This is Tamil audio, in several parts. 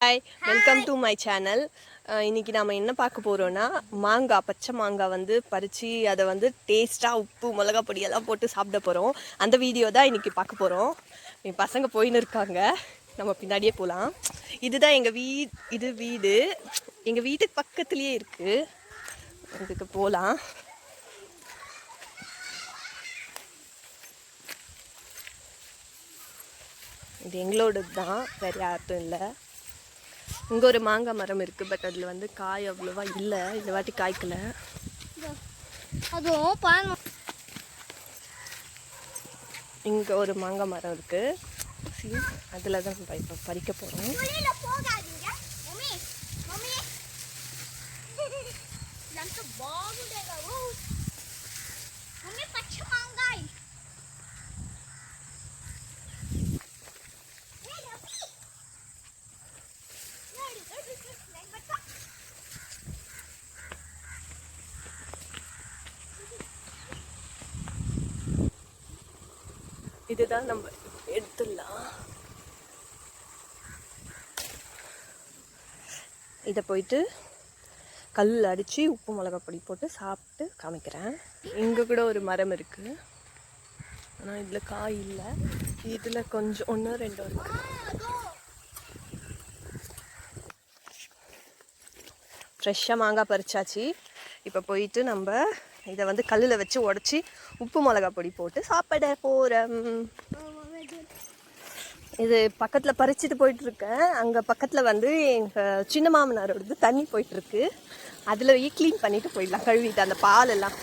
Hi, welcome to my channel. இன்றைக்கி நாம் என்ன பார்க்க போகிறோன்னா, மாங்காய், பச்சை மாங்காய் வந்து பறித்து அதை வந்து டேஸ்ட்டாக உப்பு மிளகா பொடியெல்லாம் போட்டு சாப்பிட போகிறோம். அந்த வீடியோ தான் இன்றைக்கி பார்க்க போகிறோம். என் பசங்க போயின்னு இருக்காங்க, நம்ம பின்னாடியே போகலாம். இதுதான் எங்கள் வீடு எங்கள் வீட்டுக்கு பக்கத்துலேயே இருக்குது. இதுக்கு போகலாம். இது எங்களோடது தான், வேறு யார்ட்டும் இல்லை. இங்கே ஒரு மாங்காய் மரம் இருக்குது, பட் அதில் வந்து காய் அவ்வளோவா இல்லை. இந்த வாட்டி காய்க்கலை. இங்கே ஒரு மாங்காய் மரம் இருக்குது, அதில் தான் இப்போ பறிக்க போகிறோம். இதுதான் நம்ம எடுத்துடலாம். இதை போயிட்டு கல் அடித்து உப்பு மிளகா பொடி போட்டு சாப்பிட்டு காமிக்கிறேன். இங்கே கூட ஒரு மரம் இருக்குது, ஆனால் இதில் காய் இல்லை. இதில் கொஞ்சம் 1 2 இருக்குது. ஃப்ரெஷ்ஷாக மாங்காய் பறிச்சாச்சு. இப்போ போயிட்டு நம்ம இதை வந்து கல்லில் வச்சு உடச்சி உப்பு மிளகா பொடி போட்டு சாப்பிட போகிறோம். இது பக்கத்தில் பறிச்சுட்டு போயிட்டுருக்கேன். அங்கே பக்கத்தில் வந்து எங்கள் சின்ன மாமனாரோடது தண்ணி போயிட்டுருக்கு. அதில் க்ளீன் பண்ணிவிட்டு போயிடலாம், கழுவிட்டு அந்த பால் எல்லாம்.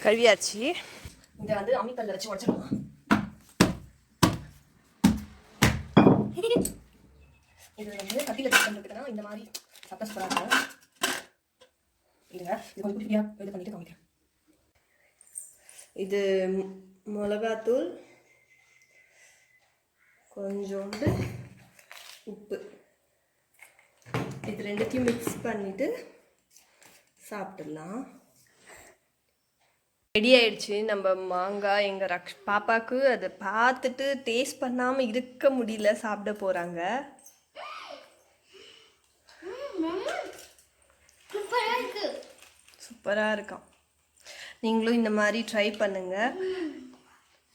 கழுவியாச்சு. இதை வந்து அம்மிக்கல்ல வச்சு உடச்சிடுவோம். இது வந்து கத்தியில் கட் பண்ணுறதுக்குன்னா இந்த மாதிரி சப்பஸ் போடாங்க. இல்லைங்க, இது கொஞ்சம் குட்டியாக இது பண்ணிட்டு காமிக்கிறேன். இது மிளகாத்தூள், கொஞ்சோண்டு உப்பு, இது ரெண்டுத்தையும் மிக்ஸ் பண்ணிவிட்டு சாப்பிட்டுடலாம். ரெடி ஆயிடுச்சு நம்ம மாங்காய். எங்கள் பாப்பாவுக்கு அதை பார்த்துட்டு டேஸ்ட் பண்ணாமல் இருக்க முடியல, சாப்பிட போகிறாங்க. சூப்பராக இருக்கும். நீங்களும் இந்த மாதிரி ட்ரை பண்ணுங்கள்.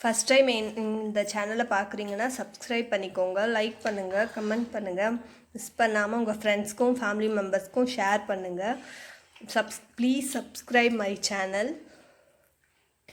ஃபஸ்ட் டைம் இந்த சேனலை பார்க்குறீங்கன்னா சப்ஸ்கிரைப் பண்ணிக்கோங்க, லைக் பண்ணுங்கள், கமெண்ட் பண்ணுங்கள். மிஸ் பண்ணாமல் உங்கள் ஃப்ரெண்ட்ஸ்க்கும் ஃபேமிலி மெம்பர்ஸ்க்கும் ஷேர் பண்ணுங்கள். Please subscribe my channel.